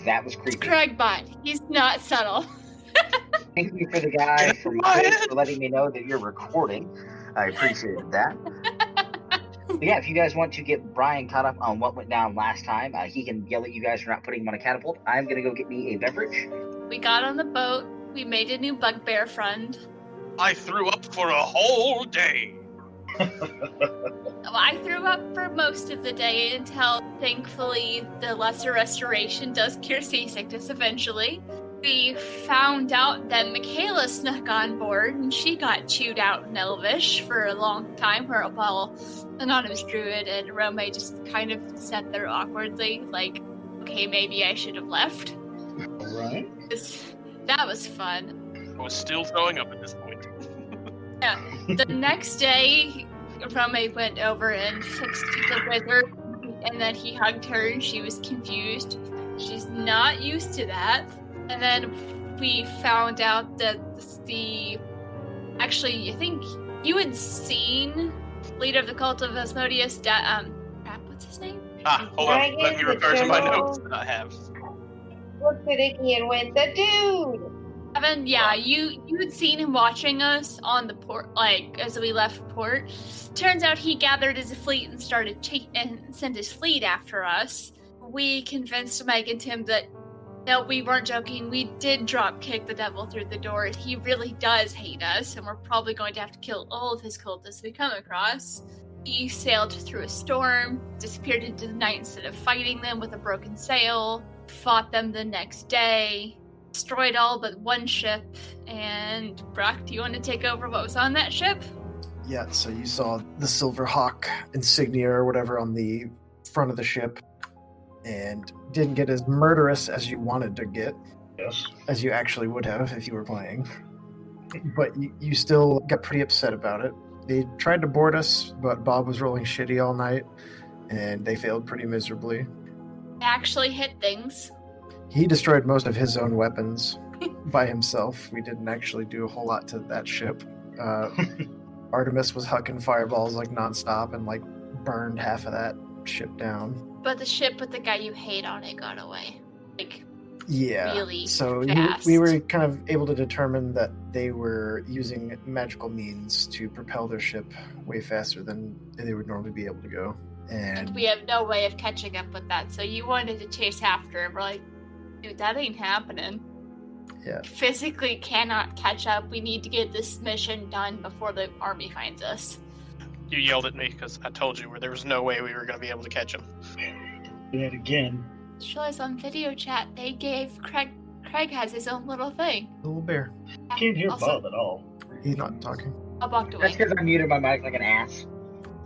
That was creepy. It's Craigbot. He's not subtle. Thank you for the guy for letting me know that you're recording. I appreciated that. But yeah, if you guys want to get Brian caught up on what went down last time, he can yell at you guys for not putting him on a catapult. I'm going to go get me a beverage. We got on the boat. We made a new bugbear friend. I threw up for a whole day. Well, I threw up for most of the day until, thankfully, the lesser restoration does cure seasickness eventually. We found out that Michaela snuck on board, and she got chewed out in Elvish for a long time, while Anonymous Druid and Iromae just kind of sat there awkwardly, like, okay, maybe I should have left. Alright. That was fun. I was still throwing up at this point. Yeah. The next day, Iromae went over and fixed the wizard, and then he hugged her, and she was confused. She's not used to that. And then we found out that actually, I think you had seen leader of the Cult of Asmodeus, what's his name? Hold on, let me refer to my notes that I have. Looked at Icky and went, the dude! Evan, yeah, you had seen him watching us on the port, like, as we left port. Turns out he gathered his fleet and started and sent his fleet after us. We convinced Meg and Tim that no, we weren't joking. We did drop kick the devil through the door. He really does hate us, and we're probably going to have to kill all of his cultists we come across. He sailed through a storm, disappeared into the night instead of fighting them with a broken sail, fought them the next day, destroyed all but one ship. And Brock, do you want to take over what was on that ship? Yeah, so you saw the Silver Hawk insignia or whatever on the front of the ship, and didn't get as murderous as you wanted to get. Yes. As you actually would have if you were playing. But you still got pretty upset about it. They tried to board us, but Bob was rolling shitty all night, and they failed pretty miserably. Actually hit things. He destroyed most of his own weapons by himself. We didn't actually do a whole lot to that ship. Artemis was hucking fireballs like nonstop and like burned half of that ship down. But the ship with the guy you hate on it got away. Like, yeah. Really so fast. we were kind of able to determine that they were using magical means to propel their ship way faster than they would normally be able to go. And we have no way of catching up with that. So you wanted to chase after him. We're like, dude, that ain't happening. Yeah. Physically cannot catch up. We need to get this mission done before the army finds us. You yelled at me because I told you there was no way we were going to be able to catch him. Do that again. Show us on video chat. They gave Craig has his own little thing. little bear. Can't hear Also- Bob at all. He's not talking. I walked away. That's because I muted my mic like an ass.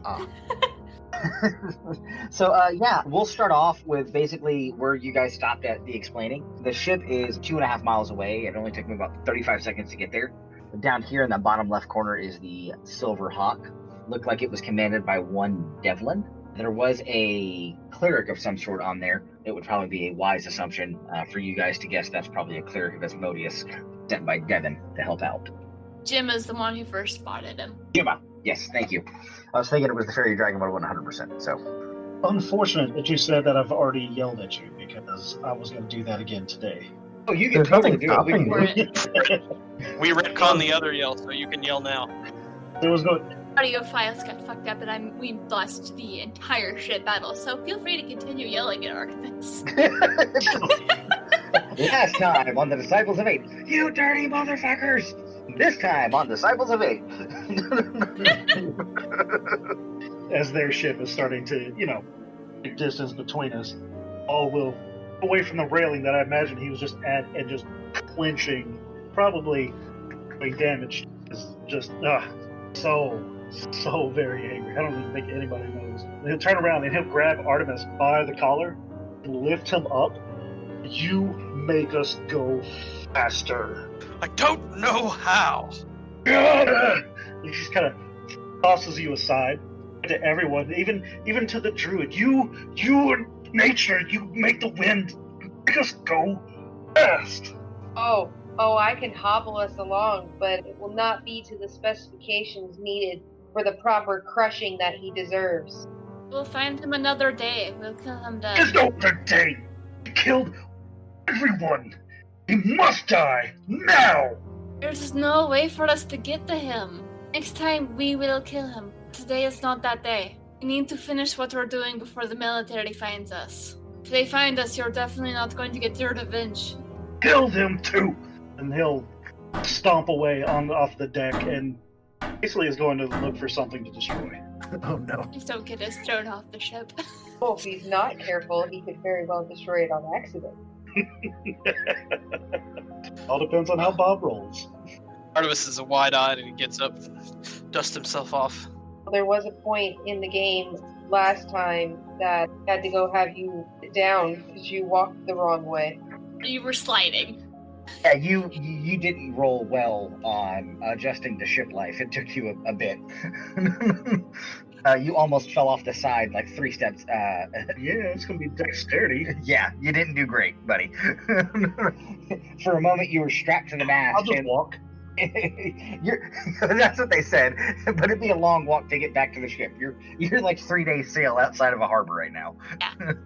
Ah. So, yeah, we'll start off with basically where you guys stopped at the explaining. The ship is 2.5 miles away. It only took me about 35 seconds to get there. Down here in the bottom left corner is the Silver Hawk. Looked like it was commanded by one Devlin. There was a cleric of some sort on there. It would probably be a wise assumption for you guys to guess that's probably a cleric of Asmodeus sent by Devin to help out. Jim is the one who first spotted him. Jima. Yes, thank you. I was thinking it was the fairy dragon, but I wasn't 100%. So, Unfortunate that you said that. I've already yelled at you because I was going to do that again today. oh, you can There's totally nothing do it. We can- stopping We're We retcon the other yell, so you can yell now. There was no. audio files got fucked up and we lost the entire shit battle, so feel free to continue yelling at Artemis. Last time on the Disciples of Eight, you dirty motherfuckers! This time on Disciples of Eight. As their ship is starting to, take distance between us, all will away from the railing that I imagine he was just at and just clinching, probably doing damage. Is just so very angry. I don't even think anybody knows. And he'll turn around and he'll grab Artemis by the collar and lift him up. You make us go faster. I don't know how. He just kind of tosses you aside to everyone, even to the druid. You are nature. You make the wind. Make us go fast. Oh, I can hobble us along, but it will not be to the specifications needed for the proper crushing that he deserves. We'll find him another day. We'll kill him There's then. no other day. You killed Everyone! He must die! Now! There's no way for us to get to him. Next time, we will kill him. Today is not that day. We need to finish what we're doing before the military finds us. If they find us, you're definitely not going to get your revenge. Kill them too! And he'll stomp away off the deck and basically is going to look for something to destroy. Oh no. Please don't get us thrown off the ship. Well, if he's not careful, he could very well destroy it on accident. All depends on how Bob rolls. Artemis is a wide-eyed and he gets up, dusts himself off. There was a point in the game last time that had to go have you down because you walked the wrong way. You were sliding. Yeah, you didn't roll well on adjusting to ship life. It took you a bit. You almost fell off the side like 3 steps. Yeah, it's going to be dexterity. Yeah, you didn't do great, buddy. For a moment, you were strapped to the mast. I'll just walk. That's what they said, but it'd be a long walk to get back to the ship. You're like 3 days sail outside of a harbor right now.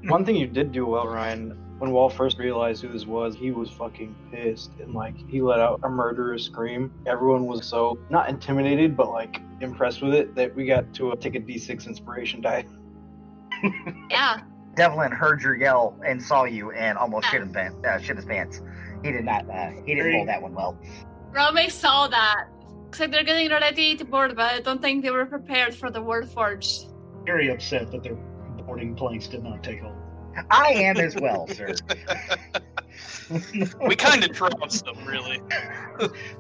One thing you did do well, Ryan, when Wall first realized who this was, he was fucking pissed and like he let out a murderous scream. Everyone was so not intimidated, but like impressed with it that we got to take a D6 inspiration die. Yeah. Devlin heard your yell and saw you and almost shit his pants. He did not. He didn't roll that one well. Iromae saw that. Looks like they're getting ready to board, but I don't think they were prepared for the Warforged. Very upset that their boarding planks did not take hold. I am as well, sir. We kind of trounced them, really.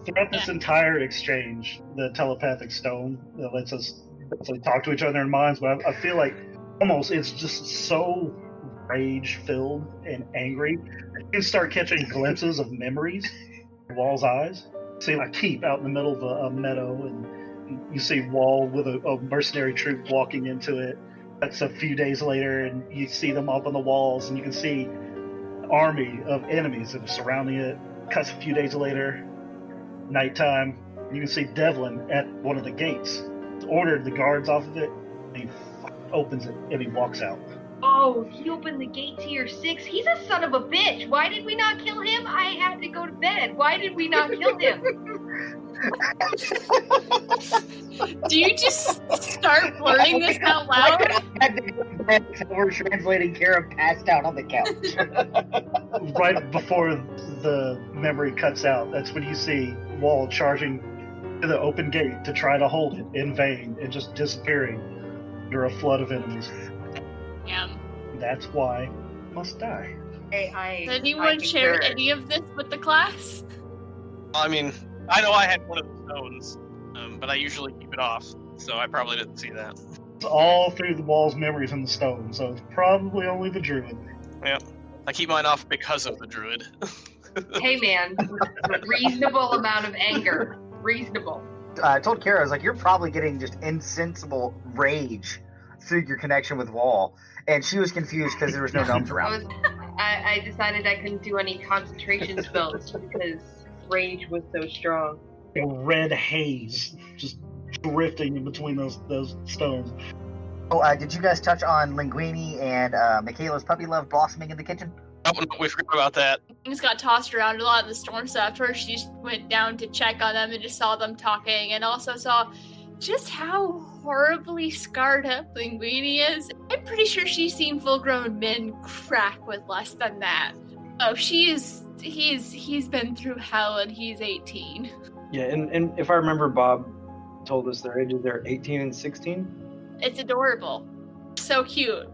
Throughout this entire exchange, the telepathic stone that lets us basically talk to each other in minds, but I feel like almost it's just so rage-filled and angry. You can start catching glimpses of memories in Wall's eyes. See a keep out in the middle of a meadow, and you see Wall with a mercenary troop walking into it. That's a few days later, and you see them up on the walls, and you can see an army of enemies that are surrounding it. Cuts a few days later, nighttime, you can see Devlin at one of the gates. Ordered the guards off of it, and he opens it, and he walks out. Oh, he opened the gate to your 6. He's a son of a bitch. Why did we not kill him? I had to go to bed. Why did we not kill him? Do you just start blurting this out loud? We're translating Kara passed out on the couch. Right before the memory cuts out, that's when you see Wall charging to the open gate to try to hold it in vain and just disappearing under a flood of enemies. Yeah. That's why he must die. Did anyone share any of this with the class? I mean, I know I had one of the stones, but I usually keep it off, so I probably didn't see that. It's all through the Wall's memories in the stone, so it's probably only the druid. Yeah, I keep mine off because of the druid. Hey man, reasonable amount of anger. Reasonable. I told Kara, I was like, you're probably getting just insensible rage through your connection with Wall. And she was confused because there was no gnomes around. I decided I couldn't do any concentration spells because rage was so strong. A red haze just drifting in between those stones. Oh, did you guys touch on Linguini and Michaela's puppy love blossoming in the kitchen? Oh, no, we forgot about that. Things got tossed around a lot of the storm stuff. First, she just went down to check on them and just saw them talking, and also saw just how horribly scarred up Linguini is. I'm pretty sure she's seen full-grown men crack with less than that. Oh, he's been through hell and he's 18. Yeah, and if I remember, Bob told us their ages, they're 18 and 16. It's adorable. So cute.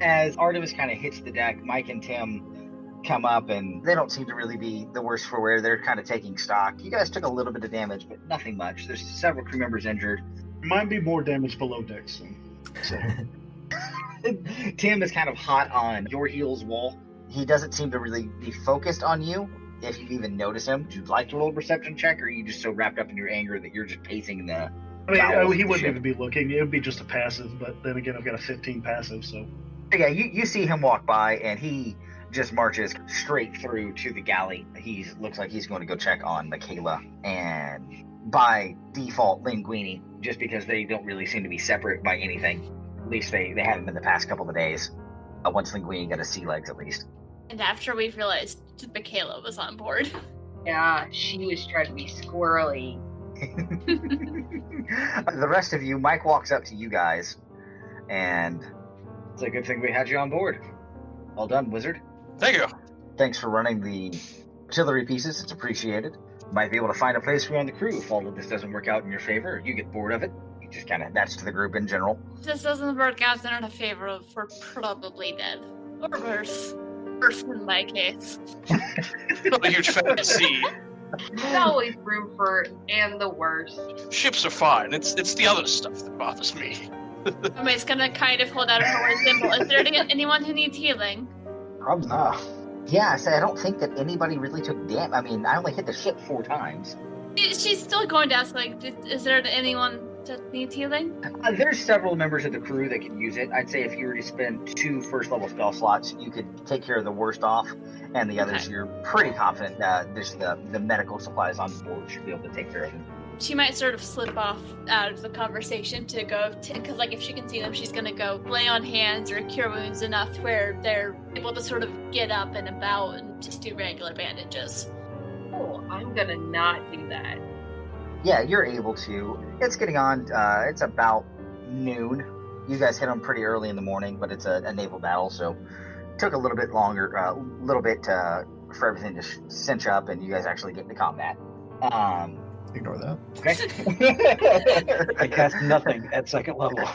As Artemis kind of hits the deck, Mike and Tim come up, and they don't seem to really be the worst for wear. They're kind of taking stock. You guys took a little bit of damage, but nothing much. There's several crew members injured. Might be more damage below decks. So. Tim is kind of hot on your heels, Wall. He doesn't seem to really be focused on you, if you even notice him. Would you like to roll a perception check, or are you just so wrapped up in your anger that you're just pacing the... I mean, he wouldn't even be looking. It would be just a passive, but then again, I've got a 15 passive, so... Yeah, you see him walk by, and he just marches straight through to the galley. He looks like he's going to go check on Michaela, and by default, Linguini, just because they don't really seem to be separate by anything. At least they haven't been the past couple of days. Once Linguini got his sea legs, at least. And after we realized Michaela was on board. Yeah, she was trying to be squirrely. The rest of you, Mike walks up to you guys, and it's a good thing we had you on board. Well done, wizard. Thank you. Thanks for running the artillery pieces. It's appreciated. Might be able to find a place for you on the crew if all of this doesn't work out in your favor. You get bored of it. You just kind of, that's to the group in general. If this doesn't work out in our favor, we're probably dead. Or worse. Worse in my case. Not a huge fan of the sea. There's always room for and the worst. Ships are fine. It's the other stuff that bothers me. Somebody's gonna kind of hold out her symbol. Is there anyone who needs healing? Probably not. Yeah, I don't think that anybody really took damage. I mean, I only hit the ship 4 times. She's still going to ask, like, is there anyone that needs healing? There's several members of the crew that can use it. I'd say if you were to spend 2 first-level spell slots, you could take care of the worst off, and the others, you're pretty confident there's the medical supplies on board should be able to take care of them. She might sort of slip off out of the conversation to go, because, like, if she can see them, she's going to go lay on hands or cure wounds enough where they're able to sort of get up and about and just do regular bandages. Oh, I'm gonna not do that. Yeah, you're able to. It's getting on. It's about noon. You guys hit them pretty early in the morning, but it's a naval battle, so it took a little bit longer, for everything to cinch up, and you guys actually get into combat. Ignore that. Okay. I cast nothing at 2nd level.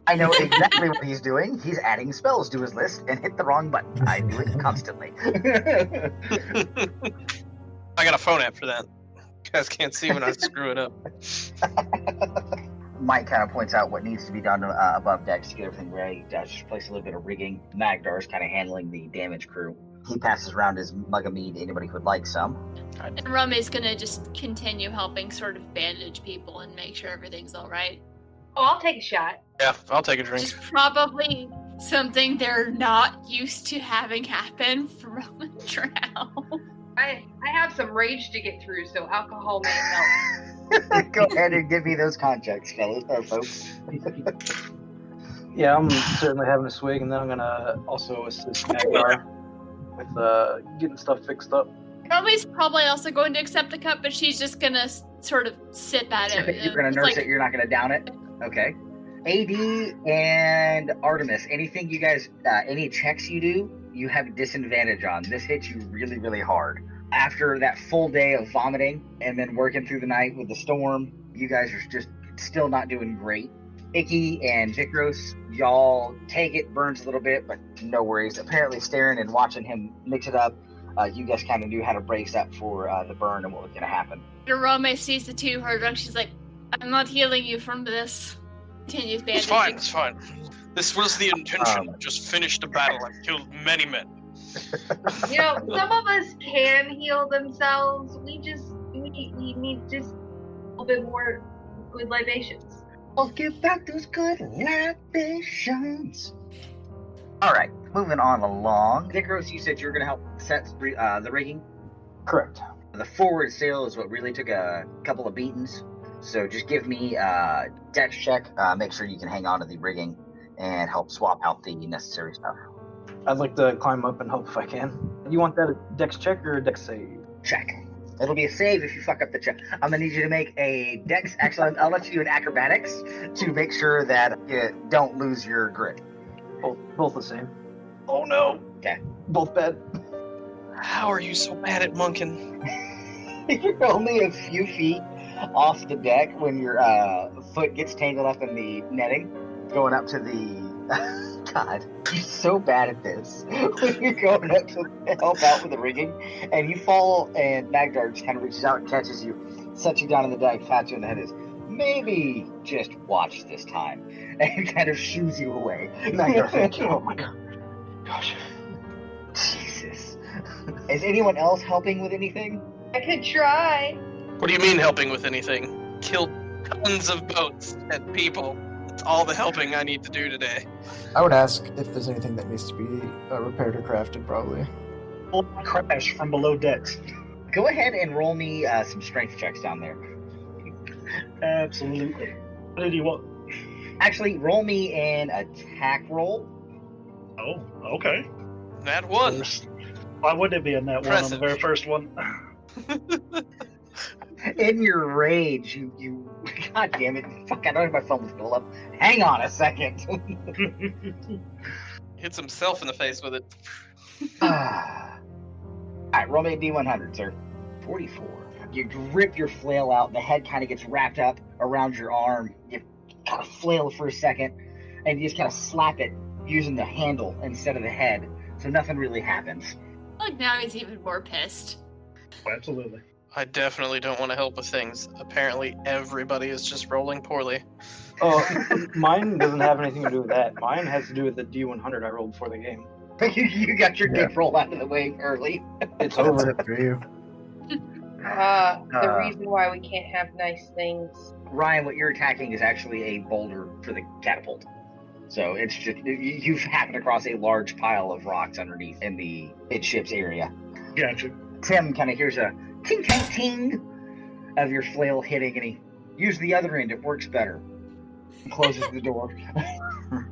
I know exactly what he's doing. He's adding spells to his list and hit the wrong button. I do it constantly. I got a phone app for that. You guys can't see when I screw it up. Mike kind of points out what needs to be done above decks to get everything ready. Just place a little bit of rigging. Magdar's kind of handling the damage crew. He passes around his mug of mead to anybody who would like some. And Rummy's gonna just continue helping sort of bandage people and make sure everything's alright. Oh, I'll take a shot. Yeah, I'll take a drink. Which is probably something they're not used to having happen from a drow. I have some rage to get through, so alcohol may help. Go ahead and give me those context, folks. Yeah, I'm certainly having a swig, and then I'm gonna also assist Magdar with getting stuff fixed up. Rummy's probably also going to accept the cup, but she's just gonna sort of sip at it. You're gonna nurse it, you're not gonna down it? Okay. AD and Artemis, anything you guys, any checks you do, you have a disadvantage on. This hits you really, really hard. After that full day of vomiting and then working through the night with the storm, you guys are just still not doing great. Icky and Vikros, y'all take it, burns a little bit, but no worries. Apparently staring and watching him mix it up, you guys kind of knew how to brace up for the burn and what was going to happen. Iromae sees the 2 her drunk. She's like, I'm not healing you from this. Continues bandaging. It's fine. This was the intention. Just finished a battle and killed many men. You know, some of us can heal themselves. We need just a little bit more good libations. I'll give back those good libations. All right, moving on along. Vikros, you said you were going to help set the rigging? Correct. The forward sail is what really took a couple of beatings. So just give me a dex check. Make sure you can hang on to the rigging and help swap out the necessary stuff. I'd like to climb up and help if I can. You want that a dex check or a dex save? Check. It'll be a save if you fuck up the check. I'm gonna need you to make a dex. Actually, I'll let you do an acrobatics to make sure that you don't lose your grip. Both the same. Oh no! Okay. Both bad. How are you so bad at monking? You're only a few feet off the deck when your foot gets tangled up in the netting, going up to the... God, you're so bad at this. When you're going up to help out with the rigging, and you fall, and Magdar just kind of reaches out and catches you, sets you down on the deck, pats you on the head, is maybe just watch this time, and kind of shoos you away. Magdar, thank you. Oh my god. Gosh. Jesus. Is anyone else helping with anything? I could try. What do you mean helping with anything? Killed tons of boats and people. That's all the helping I need to do today. I would ask if there's anything that needs to be repaired or crafted, probably. Full crash from below decks. Go ahead and roll me some strength checks down there. Absolutely. What did you want? Actually, roll me an attack roll. Oh, okay. That one. Why wouldn't it be a net one on the very first one? In your rage, you God damn it. Fuck, I don't have my phone still up. Hang on a second. Hits himself in the face with it. Alright, roll me a D100, sir. 44. You rip your flail out, the head kind of gets wrapped up around your arm. You kind of flail for a second, and you just kind of slap it using the handle instead of the head, so nothing really happens. Like now he's even more pissed. Absolutely. I definitely don't want to help with things. Apparently, everybody is just rolling poorly. Oh, mine doesn't have anything to do with that. Mine has to do with the D100 I rolled before the game. You got your dick roll out of the way early. It's That's over. it for you. The reason why we can't have nice things. Ryan, what you're attacking is actually a boulder for the catapult. So it's just, you've happened across a large pile of rocks underneath in the midship's area. Gotcha. Tim kind of hears a ting, ting, ting of your flail hitting, and he uses the other end. It works better. He closes the door.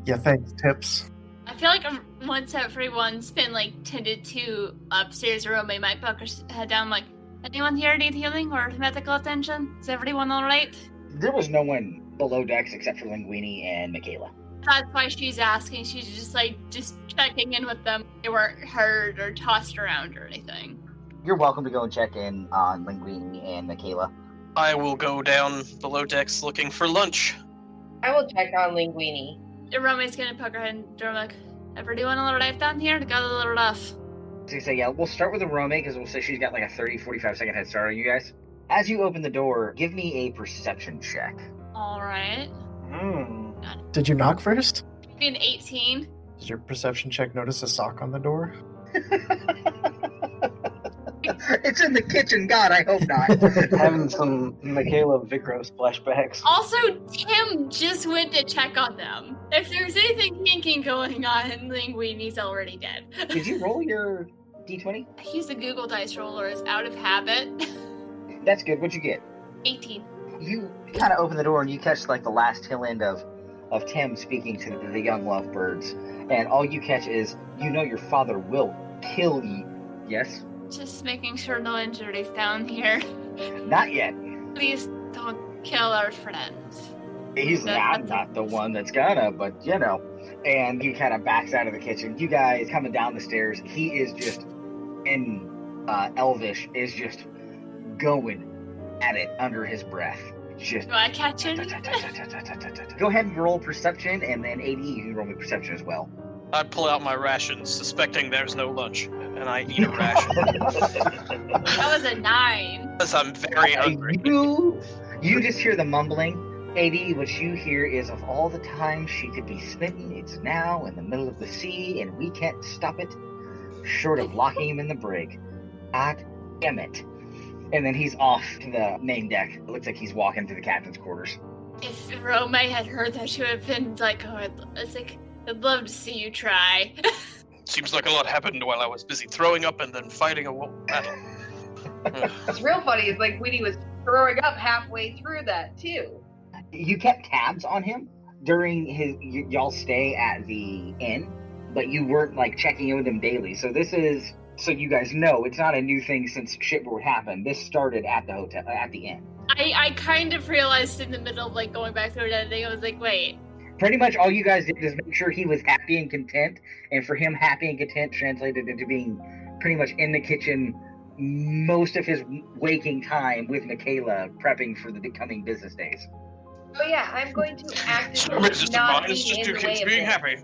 Yeah, thanks, Tips. I feel like once everyone's been like tended to upstairs, Iromae might poke her head down like, anyone here need healing or medical attention? Is everyone alright? There was no one below decks except for Linguini and Michaela. That's why she's asking. She's just checking in with them. They weren't hurt or tossed around or anything. You're welcome to go and check in on Linguini and Michaela. I will go down below decks looking for lunch. I will check on Linguini. Iromae's gonna poke her head and door like, everyone alright down here? Got a little rough. So you say, yeah, we'll start with Iromae because we'll say she's got like a 30-45 second head start on you guys. As you open the door, give me a perception check. Alright. Did you knock first? Maybe an 18. Did your perception check notice a sock on the door? It's in the kitchen, God, I hope not. Having some Michaela Vikros flashbacks. Also, Tim just went to check on them. If there's anything kinky going on, Linguini's already dead. Did you roll your D20? I use the Google Dice roller as out of habit. That's good. What'd you get? 18. You kind of open the door and you catch like the last tail end of Tim speaking to the young lovebirds, and all you catch is, you know your father will kill you. Yes? Just making sure no injuries down here. Not yet. Please don't kill our friends. He's not the one that's gonna, but you know. And he kind of backs out of the kitchen. You guys coming down the stairs, he is just in Elvish, is just going at it under his breath. Just Do I catch it? Go ahead and roll perception, and then AD, you can roll me perception as well. I pull out my rations, suspecting there's no lunch, and I eat a ration. That was a 9. Because I'm very hungry. You just hear the mumbling. AD, what you hear is, of all the time she could be smitten, it's now in the middle of the sea, and we can't stop it, short of locking him in the brig. God damn it. And then he's off to the main deck. It looks like he's walking to the captain's quarters. If Iromae had heard that, she would have been like, oh, I'd love to see you try. Seems like a lot happened while I was busy throwing up and then fighting a battle. What's real funny is like Winnie was throwing up halfway through that too. You kept tabs on him during y'all stay at the inn, but you weren't like checking in with him daily. So this is, so you guys know, it's not a new thing since shipboard happened. This started at the hotel, at the inn. I kind of realized in the middle of like going back through that thing, I was like, wait. Pretty much all you guys did is make sure he was happy and content, and for him, happy and content translated into being pretty much in the kitchen most of his waking time with Michaela, prepping for the coming business days. Oh yeah, I'm going to actively It's just not it's be just in two the kids way of being this. happy.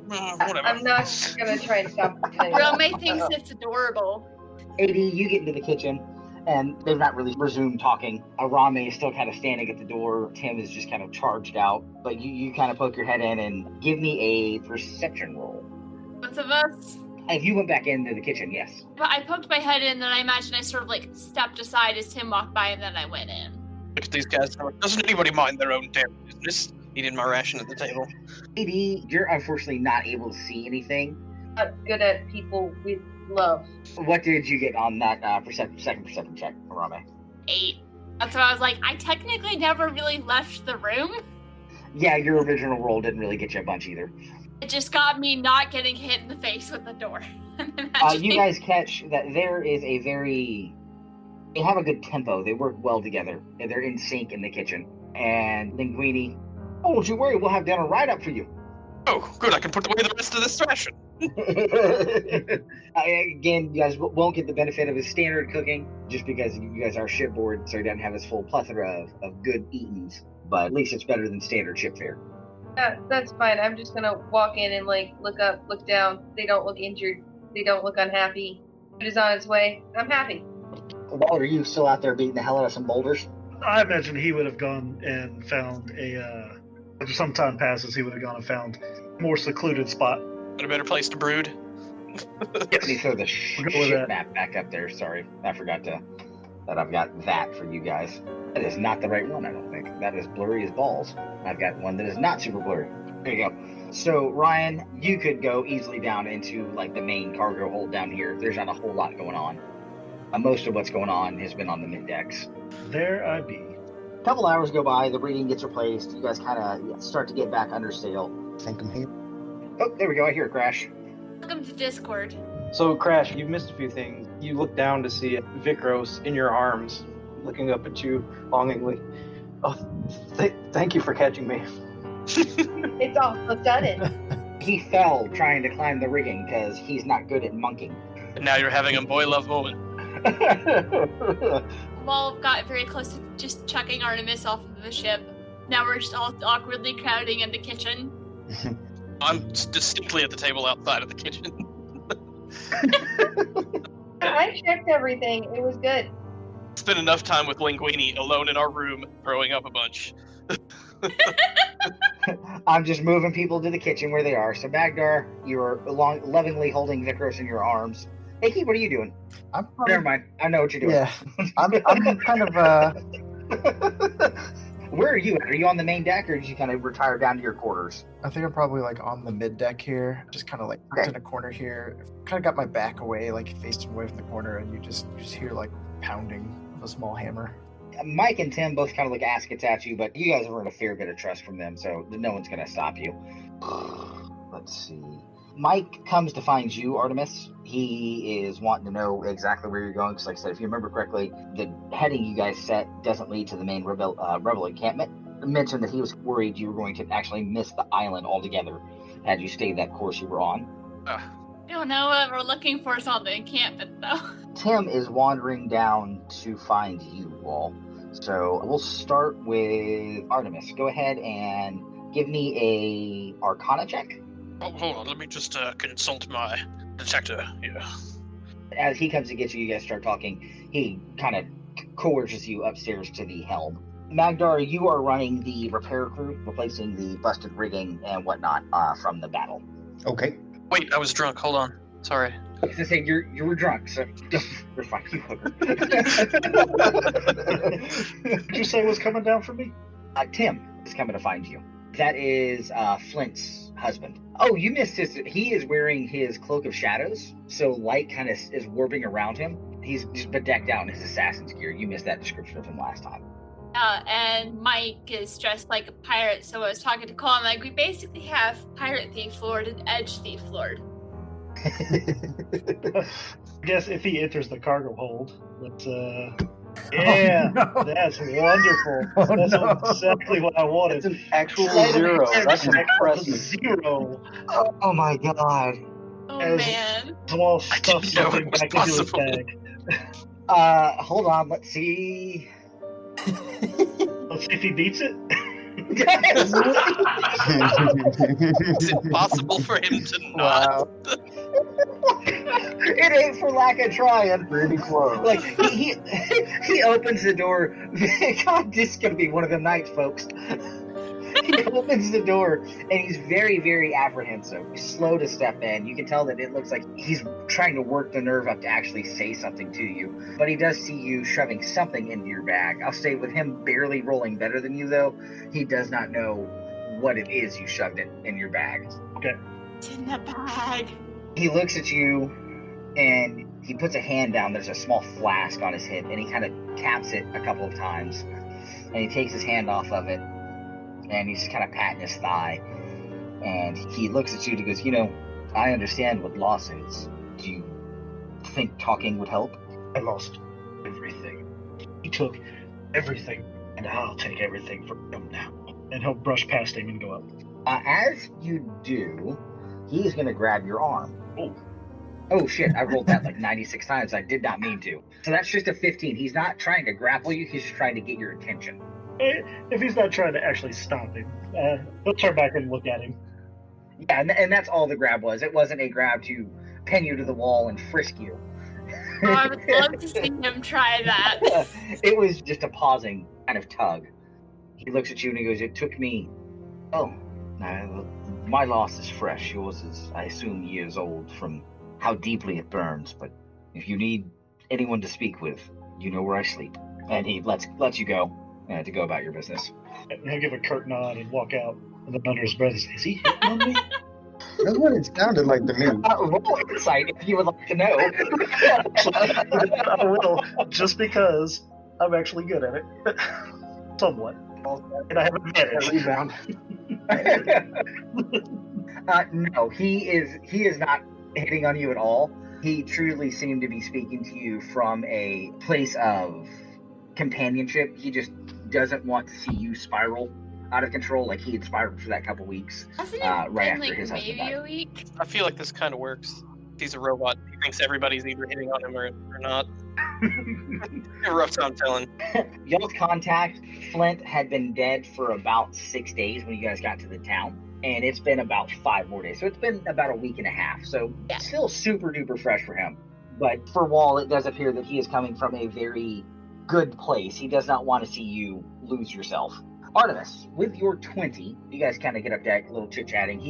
Whatever. I'm not gonna try and stop this thing. Iromae thinks it's adorable. AD, you get into the kitchen, and they've not really resumed talking. Iromae is still kind of standing at the door. Tim is just kind of charged out. But you kind of poke your head in and give me a perception roll. Both of us. If you went back into the kitchen, yes. But I poked my head in, and I imagine I sort of like stepped aside as Tim walked by, and then I went in. Look at these guys. Doesn't anybody mind their own damn business? Eating my ration at the table. AD, you're unfortunately not able to see anything. Not good at people with love. What did you get on that second perception check, Iromae? 8. That's why I was like, I technically never really left the room. Yeah, your original roll didn't really get you a bunch either. It just got me not getting hit in the face with the door. And then imagining. You guys catch that there is they have a good tempo. They work well together. And they're in sync in the kitchen. And Linguini, oh, don't you worry, we'll have dinner right up for you. Oh, good. I can put away the rest of this ration. Again, you guys won't get the benefit of his standard cooking just because you guys are shipboard, so he doesn't have his full plethora of good eatings. But at least it's better than standard ship fare. That's fine. I'm just gonna walk in and look up, look down. They don't look injured. They don't look unhappy. It is on its way. I'm happy. Walt, are you still out there beating the hell out of some boulders? I imagine he would have gone and found after some time passes, he would have gone and found a more secluded spot. Got a better place to brood. Let me throw the We'll go with ship that. map back up there. Sorry, I forgot that I've got that for you guys. That is not the right one, I don't think. That is blurry as balls. I've got one that is not super blurry. There you go. So, Ryan, you could go easily down into, the main cargo hold down here. There's not a whole lot going on. Most of what's going on has been on the mid-decks. There I be. A couple hours go by, the rigging gets replaced. You guys kind of start to get back under sail. Think I'm here. Oh, there we go. I hear a crash. Welcome to Discord. So, Crash, you've missed a few things. You look down to see Vikros in your arms, looking up at you longingly. Oh, thank you for catching me. It's all done. He fell trying to climb the rigging because he's not good at monking. And now you're having a boy love moment. Wall got very close to just chucking Artemis off of the ship. Now we're just all awkwardly crowding in the kitchen. I'm distinctly at the table outside of the kitchen. I checked everything. It was good. Spent enough time with Linguini alone in our room, throwing up a bunch. I'm just moving people to the kitchen where they are. So, Magdar, you're lovingly holding Vikros in your arms. Hey, Keith, what are you doing? Never mind. I know what you're doing. Yeah, I'm kind of Where are you at? Are you on the main deck, or did you kind of retire down to your quarters? I think I'm probably on the mid deck here, just kind of Okay. in a corner here. Kind of got my back away, facing away from the corner, and you just hear pounding of a small hammer. Mike and Tim both kind of look askance at you, but you guys have earned a fair bit of trust from them, so no one's going to stop you. Let's see. Mike comes to find you, Artemis. He is wanting to know exactly where you're going, because like I said, if you remember correctly, the heading you guys set doesn't lead to the main rebel encampment. I mentioned that he was worried you were going to actually miss the island altogether had you stayed that course you were on. I don't know what we're looking for is on the encampment, though. Tim is wandering down to find you, Wall. So we'll start with Artemis. Go ahead and give me a Arcana check. Oh, hold on, let me just consult my detector here. As he comes to get you, you guys start talking. He kind of coerces you upstairs to the helm. Magdar, you are running the repair crew, replacing the busted rigging and whatnot from the battle. Okay. Wait, I was drunk, hold on. Sorry. I was gonna say you were drunk, so you're fine. You hooker. Did you say was coming down for me? Tim is coming to find you. That is Flint's husband. Oh, you missed his. He is wearing his cloak of shadows, so light kind of is warping around him. He's just bedecked out in his assassin's gear. You missed that description of him last time. And Mike is dressed like a pirate, so I was talking to Cole, we basically have Pirate Thief Lord and Edge Thief Lord. I guess if he enters the cargo hold, let's yeah, no. That's wonderful. Oh, That's no. exactly what I wanted. That's an actual Sleight of zero. hand That's check impressive. 0. Oh my god. Oh, As- man. Small I stuff didn't know something it was back into his possible. bag. Hold on. Let's see. Let's see if he beats it. Is it possible for him to not? Wow, It ain't for lack of trying. pretty close. Like he opens the door. God, this is gonna be one of the nights, folks. He opens the door and he's very, very apprehensive. Slow to step in. You can tell that it looks like he's trying to work the nerve up to actually say something to you. But he does see you shoving something into your bag. I'll say with him barely rolling better than you, though, he does not know what it is you shoved in your bag. It's in the bag. He looks at you and he puts a hand down. There's a small flask on his hip and he kind of taps it a couple of times. And he takes his hand off of it and he's kind of patting his thigh. And he looks at you and he goes, I understand what loss is. Do you think talking would help? I lost everything. He took everything, and I'll take everything from him now. And he'll brush past him and go up. As you do, he's going to grab your arm. Oh. Oh shit, I rolled that like 96 times. I did not mean to. So that's just a 15. He's not trying to grapple you, he's just trying to get your attention. If he's not trying to actually stop him, he'll turn back and look at him. Yeah, and that's all the grab was. It wasn't a grab to pin you to the wall and frisk you. Oh, I would love to see him try that. It was just a pausing kind of tug. He looks at you and he goes, it took me... Oh, my loss is fresh. Yours is, I assume, years old from how deeply it burns. But if you need anyone to speak with, you know where I sleep. And he lets you go to go about your business. And he'll give a curt nod and walk out. And then under his breath, is he hitting on me? That's what it sounded like to me. Roll insight if you would like to know. I will, just because I'm actually good at it. Somewhat. And I have advantage. Rebound. No, he is not hitting on you at all. He truly seemed to be speaking to you from a place of companionship. He just doesn't want to see you spiral out of control like he had spiraled for that couple weeks. Hasn't right it been after like his husband maybe died. a week? I feel like this kind of works. He's a robot. He thinks everybody's either hitting on him or not. A rough time telling. Y'all's contact, Flint, had been dead for about 6 days when you guys got to the town. And it's been about 5 more days. So it's been about a week and a half. So Yeah. it's still super duper fresh for him. But for Wall, it does appear that he is coming from a very good place. He does not want to see you lose yourself. Artemis, with your 20, you guys kind of get up deck, a little chit-chatting.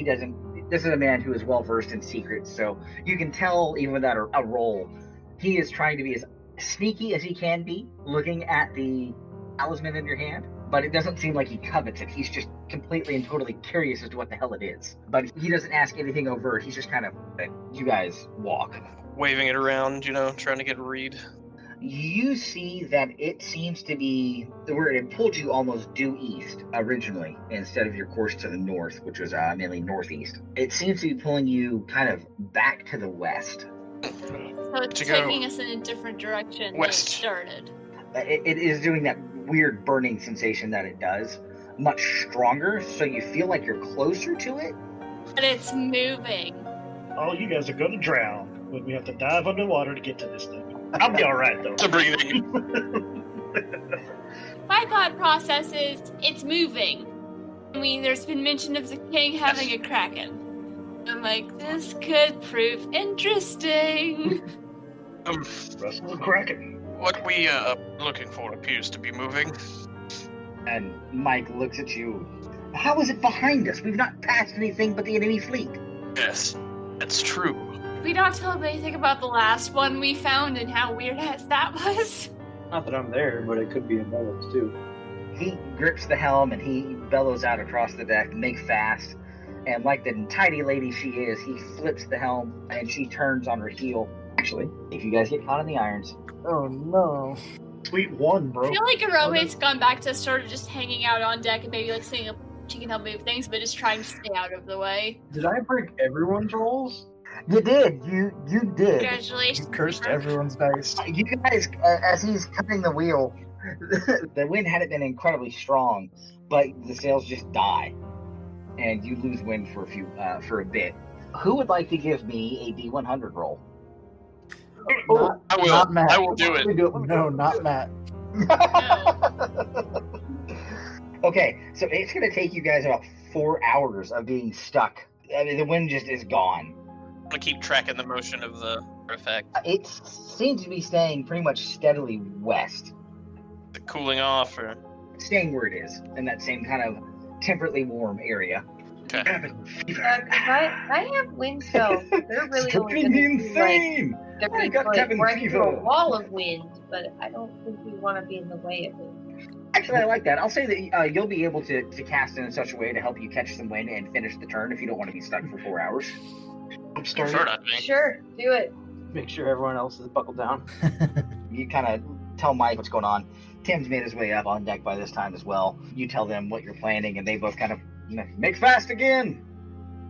This is a man who is well-versed in secrets. So you can tell, even without a roll, he is trying to be as sneaky as he can be, looking at the talisman in your hand. But it doesn't seem like he covets it. He's just completely and totally curious as to what the hell it is. But he doesn't ask anything overt. He's just kind of, you guys walk. Waving it around, trying to get a read. You see that it seems to be where it pulled you almost due east originally, instead of your course to the north, which was mainly northeast. It seems to be pulling you kind of back to the west. So it's To go taking us in a different direction west. than it started. It is doing that weird burning sensation that it does, much stronger, so you feel like you're closer to it. But it's moving. All you guys are going to drown when we have to dive underwater to get to this thing. I'll be alright, though. To breathing. My thought process is it's moving. I mean, there's been mention of the king having a kraken. I'm like, this could prove interesting. Russell and Kraken. What we looking for appears to be moving. And Mike looks at you. How is it behind us? We've not passed anything but the enemy fleet. Yes, that's true. We don't tell them anything about the last one we found and how weird as that was. Not that I'm there, but it could be a Gallows too. He grips the helm and he bellows out across the deck, make fast. And like the tidy lady she is, he flips the helm and she turns on her heel. Actually, if you guys get caught in the irons. Oh no. Sweet one, bro. I feel like Iromae's gone back to sort of just hanging out on deck and maybe like seeing if she can help move things, but just trying to stay out of the way. Did I break everyone's rolls? You did. You did. Congratulations. You cursed everyone's dice. You guys, as he's cutting the wheel, the wind hadn't been incredibly strong, but the sails just die, and you lose wind for a bit. Who would like to give me a D100 roll? Not, I will. Not Matt. I will do Let me it. do it. No, not Matt. Okay, so it's going to take you guys about 4 hours of being stuck. I mean, the wind just is gone. I'm gonna keep tracking the motion of the effect. It seems to be staying pretty much steadily west, The cooling off, or staying where it is, in that same kind of temperately warm area. okay. If I have wind spells, they're really only Fucking going to be like insane! they're I going got to cabin run through a fever. wall of wind, but I don't think we want to be in the way of it. Actually, I like that. I'll say that you'll be able to cast in such a way to help you catch some wind and finish the turn if you don't want to be stuck for 4 hours. I'm starting. Prefer not to be. Sure, do it. Make sure everyone else is buckled down. You kind of tell Mike what's going on. Tim's made his way up on deck by this time as well. You tell them what you're planning, and they both kind of make fast again.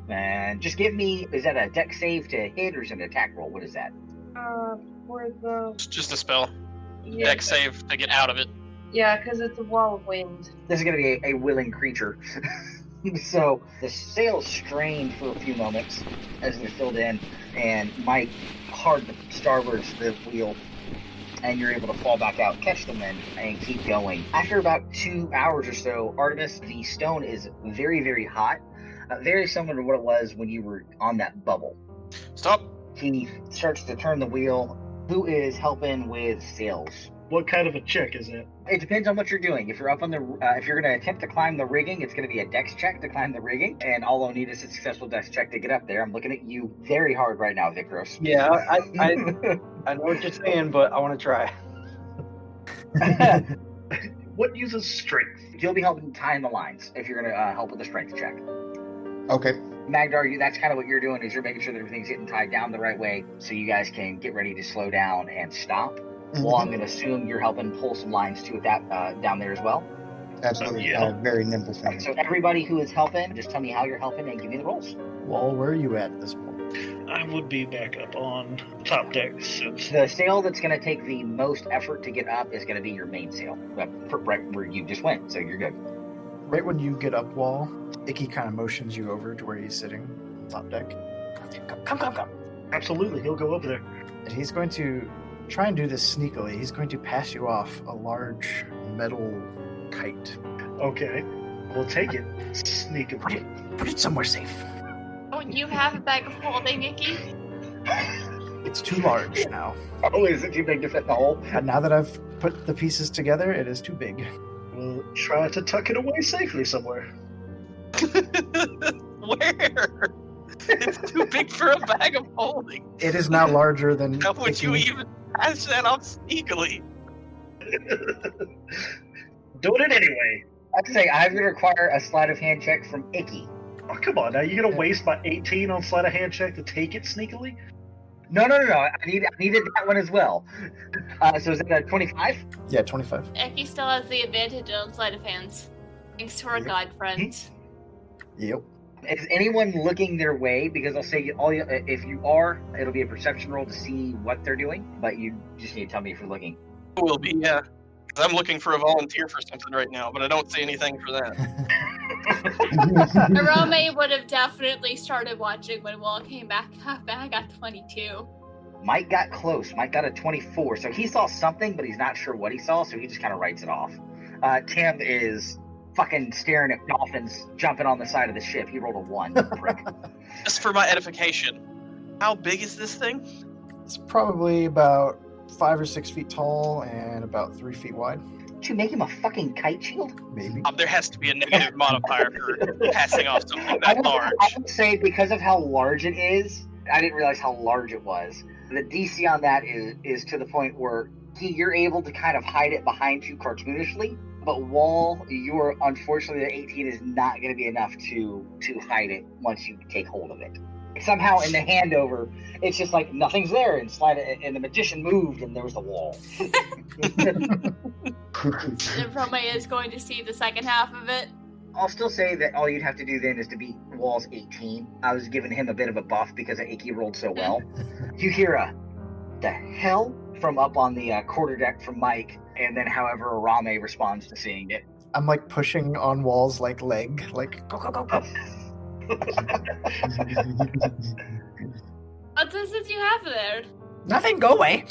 And just give me, is that a deck save to hit or is it an attack roll? What is that? For the It's just a spell. yeah, Dex save to get out of it. yeah, because it's a wall of wind. This is going to be a willing creature. So the sails strained for a few moments as they're filled in, and Mike hard starboards the wheel, and you're able to fall back out, catch the wind, and keep going. After about 2 hours or so, Artemis, the stone is very, very hot, very similar to what it was when you were on that bubble. Stop. He starts to turn the wheel. Who is helping with sails? What kind of a check is it? It depends on what you're doing. If you're up on the, if you're going to attempt to climb the rigging, it's going to be a dex check to climb the rigging, and all I'll need is a successful dex check to get up there. I'm looking at you very hard right now, Vikros. Yeah, I know what you're saying, but I want to try. What uses strength? You'll be helping tying the lines if you're going to help with the strength check. Okay. Magdar, that's kind of what you're doing, is you're making sure that everything's getting tied down the right way so you guys can get ready to slow down and stop. Well, I'm going to assume you're helping pull some lines too with that down there as well. Absolutely. Yeah. Very nimble for Okay, so everybody who is helping, just tell me how you're helping and give me the rolls. Wall, where are you at this point? I would be back up on top deck since The sail that's going to take the most effort to get up is going to be your main sail, right where you just went, so you're good. Right when you get up, Wall, Icky kind of motions you over to where he's sitting, top deck. Come. absolutely he'll go over there. And he's going to try and do this sneakily. He's going to pass you off a large metal kite. Okay, we'll take it sneakily. Put it somewhere safe. Oh, you have a bag of holding, Icky? It's too large now. Oh, is it too big to fit in the hole? And now that I've put the pieces together, it is too big. We'll try to tuck it away safely somewhere. Where? It's too big for a bag of holding. It is now larger than How would you Icky. even pass that off sneakily? Doing it anyway. I'd say I'm going to require a sleight of hand check from Icky. Oh, come on, now you're gonna waste my 18 on sleight of hand check to take it sneakily? No. I needed that one as well. So is it a 25? Yeah, 25. Icky still has the advantage on sleight of hands. Thanks to our Yep. god friends. Yep. Is anyone looking their way? Because I'll say if you are, it'll be a perception roll to see what they're doing. But you just need to tell me if you're looking. It will be, yeah. 'Cause I'm looking for a volunteer for something right now, but I don't see anything for that. Iromae would have definitely started watching when Wall came back. I got 22. Mike got close. Mike got a 24. So he saw something, but he's not sure what he saw, so he just kind of writes it off. Tim is fucking staring at dolphins jumping on the side of the ship. He rolled a 1. Prick. Just for my edification, how big is this thing? It's probably about 5 or 6 feet tall and about 3 feet wide, To make him a fucking kite shield? maybe. There has to be a negative modifier for passing off something I that would, large. I would say because of how large it is, I didn't realize how large it was. The DC on that is to the point where you're able to kind of hide it behind you cartoonishly, but Wall, you're unfortunately the 18 is not going to be enough to hide it once you take hold of it. Somehow in the handover, it's just like nothing's there, and the magician moved, and there was the wall. Iromae is going to see the second half of it. I'll still say that all you'd have to do then is to beat Wall's 18. I was giving him a bit of a buff because Icky rolled so well. You hear the hell from up on the quarterdeck from Mike, and then however Iromae responds to seeing it. I'm like pushing on Wall's like leg, like go. What does it you have there? Nothing, go away.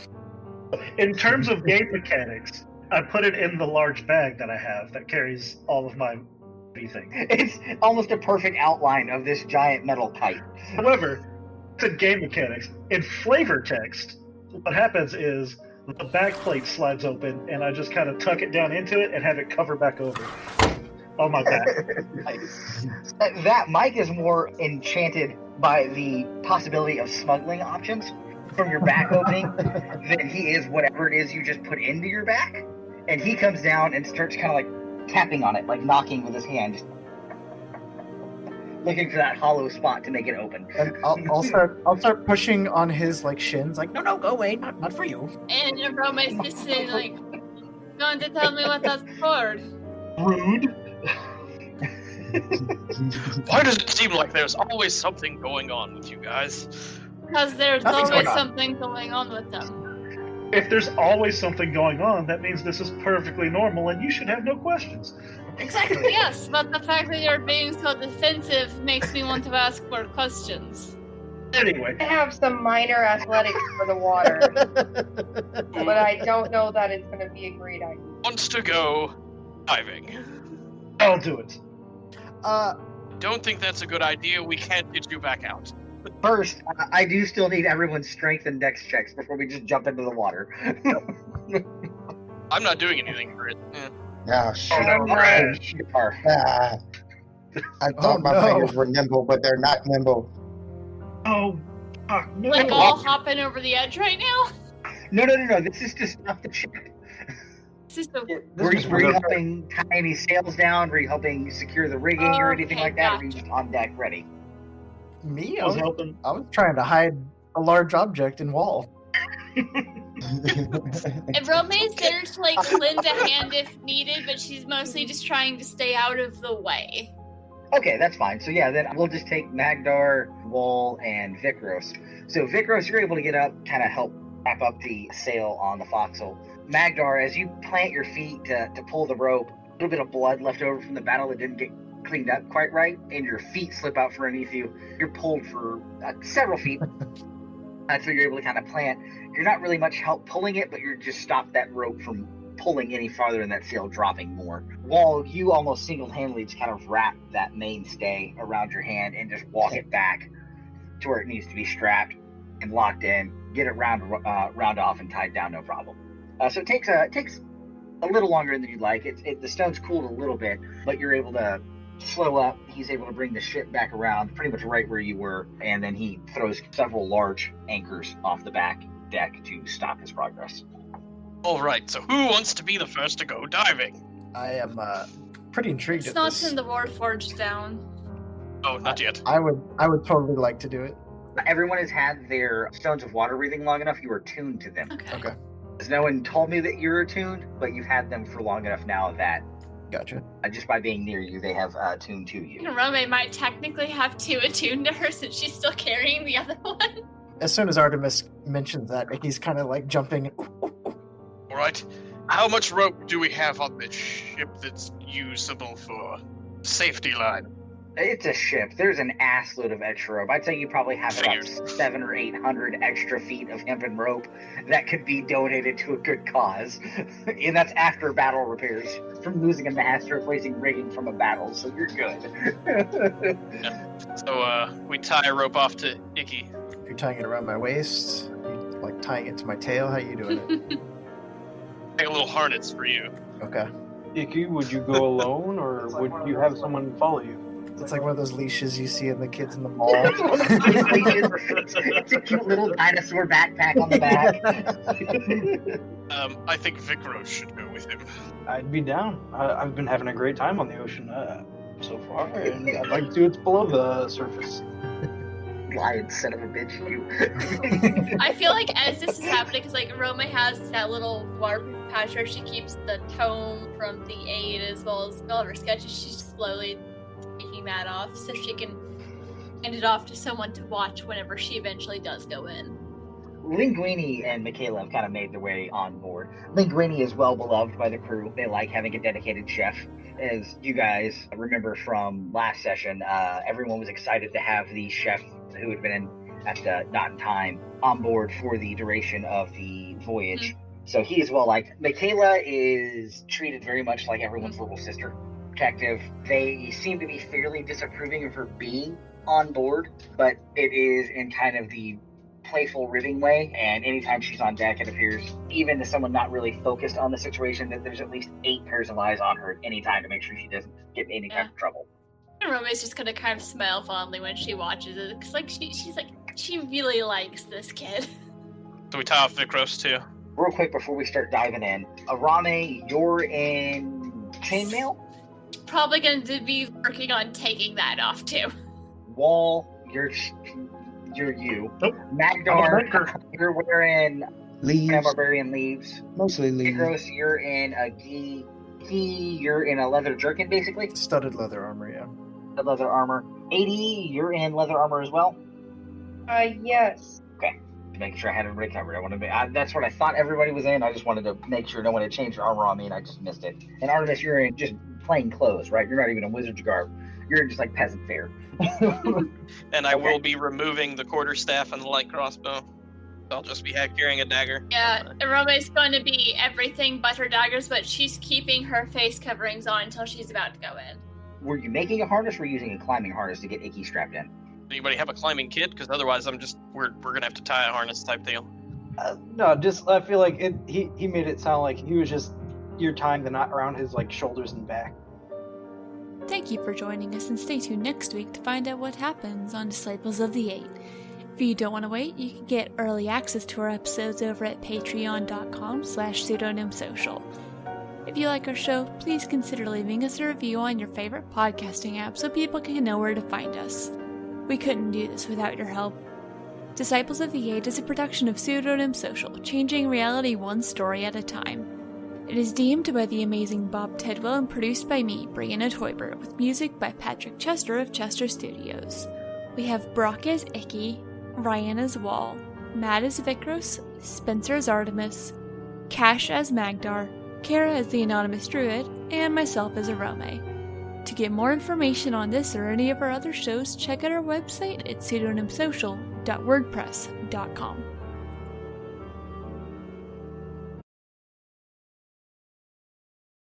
In terms of game mechanics, I put it in the large bag that I have that carries all of my everything. It's almost a perfect outline of this giant metal kite. However, to game mechanics, in flavor text, what happens is the back plate slides open and I just kind of tuck it down into it and have it cover back over on my back. That Mike is more enchanted by the possibility of smuggling options from your back opening than he is whatever it is you just put into your back. And he comes down and starts kind of like tapping on it, like knocking with his hand, just looking for that hollow spot to make it open. And I'll start pushing on his like shins, like no, go away, not for you. And Iromae is just saying, like, going to tell me what that's for. Rude. Why does it seem like there's always something going on with you guys? Because there's Nothing's always going on. something going on with them. If there's always something going on, that means this is perfectly normal and you should have no questions. Exactly. Yes, but the fact that you're being so defensive makes me want to ask more questions. Anyway, I have some minor athletics for the water, but I don't know that it's going to be a great idea. Wants to go diving. I'll do it. Don't think that's a good idea. We can't get you back out. First, I do still need everyone's strength and dex checks before we just jump into the water. I'm not doing anything for it. Yeah. Oh, shit. Oh, no. Alright, you are. Ah. I thought my no. fingers were nimble, but they're not nimble. Oh, fuck, no. Like all hopping over the edge right now? No. This is to stop the ship. This is so... Were you helping tie any sails down? Were you helping secure the rigging or anything Okay, like that? Or were you gotcha. just on deck ready? Me? I was helping. I was trying to hide a large object in wall. And Rome's there to like lend a hand if needed, but she's mostly just trying to stay out of the way. Okay, that's fine. So yeah, then we'll just take Magdar, Wall, and Vikros. So Vikros, you're able to get up, kind of help wrap up the sail on the forecastle. Magdar, as you plant your feet to pull the rope, a little bit of blood left over from the battle that didn't get cleaned up quite right, and your feet slip out from underneath you. You're pulled for several feet. So you're able to kind of plant. You're not really much help pulling it, but you're just stopped that rope from pulling any farther and that sail dropping more. Wall, you almost single-handedly just kind of wrap that mainstay around your hand and just walk it back to where it needs to be strapped and locked in. Get it round off and tied down, no problem. So it takes a little longer than you'd like. The stone's cooled a little bit, but you're able to slow up. He's able to bring the ship back around pretty much right where you were, and then he throws several large anchors off the back deck to stop his progress. All right. So who wants to be the first to go diving? I am pretty intrigued It's at not this. in the Warforged down. Oh, not yet. I would totally like to do it. Everyone has had their stones of water breathing long enough. You are tuned to them. Okay. Okay, No one told me that you're attuned, but you've had them for long enough now that gotcha. just by being near you, they have tuned to you. Rome might technically have two attuned to her since she's still carrying the other one. As soon as Artemis mentions that, Nicky's kind of like jumping. All right. How much rope do we have on this ship that's usable for safety line? It's a ship. There's an ass load of extra rope. I'd say you probably have about 700 or 800 extra feet of hempen rope that could be donated to a good cause. And that's after battle repairs from losing a mast or replacing rigging from a battle, so you're good. So we tie a rope off to Icky. You're tying it around my waist. You like tying it to my tail. How you doing it? Make a little harness for you. Okay. Icky, would you go alone, or would you have someone follow you? It's like one of those leashes you see in the kids in the mall. It's a cute little dinosaur backpack on the back. I think Vikros should go with him. I'd be down. I've been having a great time on the ocean so far, and I'd like to see what's below the surface. Lion son of a bitch, you. I feel like as this is happening, because like Roma has that little waterproof pouch where she keeps the tome from the aid as well as all of her sketches. She's slowly taking that off so she can hand it off to someone to watch whenever she eventually does go in. Linguini and Michaela have kind of made their way on board. Linguini is well beloved by the crew. They like having a dedicated chef. As you guys remember from last session, everyone was excited to have the chef who had been at the Not in Time on board for the duration of the voyage. So he is well liked. Michaela is treated very much like everyone's little sister. Protective. They seem to be fairly disapproving of her being on board, but it is in kind of the playful ribbing way, and anytime she's on deck, it appears, even to someone not really focused on the situation, that there's at least 8 pairs of eyes on her at any time to make sure she doesn't get in any kind of trouble. And Roma's just gonna kind of smile fondly when she watches it, because like she's like, she really likes this kid. So we tie off Vikros too. Real quick before we start diving in, Iromae, you're in chainmail. Probably going to be working on taking that off too. Wall, you're you. Nope. Magdar, you're wearing Leaves. barbarian leaves. Mostly leaves. Vikros, you're in a gi. You're in a leather jerkin, basically. Studded leather armor, yeah. The leather armor. 80, you're in leather armor as well. Yes. making sure I had everybody covered. That's what I thought everybody was in. I just wanted to make sure no one had changed their armor on me, and I just missed it. And Artemis, you're in just plain clothes, right? You're not even in wizard's garb. You're just like peasant fare. And I will be removing the quarterstaff and the light crossbow. I'll just be carrying a dagger. Yeah, Iromae's going to be everything but her daggers, but she's keeping her face coverings on until she's about to go in. Were you making a harness or using a climbing harness to get Icky strapped in? Anybody have a climbing kit? Because otherwise, we're gonna have to tie a harness type deal. No, just I feel like he made it sound like he was just you're tying the knot around his like shoulders and back. Thank you for joining us, and stay tuned next week to find out what happens on Disciples of the Eight. If you don't want to wait, you can get early access to our episodes over at patreon.com/pseudonymsocial. If you like our show, please consider leaving us a review on your favorite podcasting app so people can know where to find us. We couldn't do this without your help. Disciples of the Eight is a production of Pseudonym Social, changing reality one story at a time. It is DM'd by the amazing Bob Tidwell and produced by me, Brianna Toiber, with music by Patrick Chester of Chester Studios. We have Brock as Icky, Ryan as Wall, Matt as Vikros, Spencer as Artemis, Cash as Magdar, Kara as the Anonymous Druid, and myself as Iromae. To get more information on this or any of our other shows, check out our website at pseudonymsocial.wordpress.com.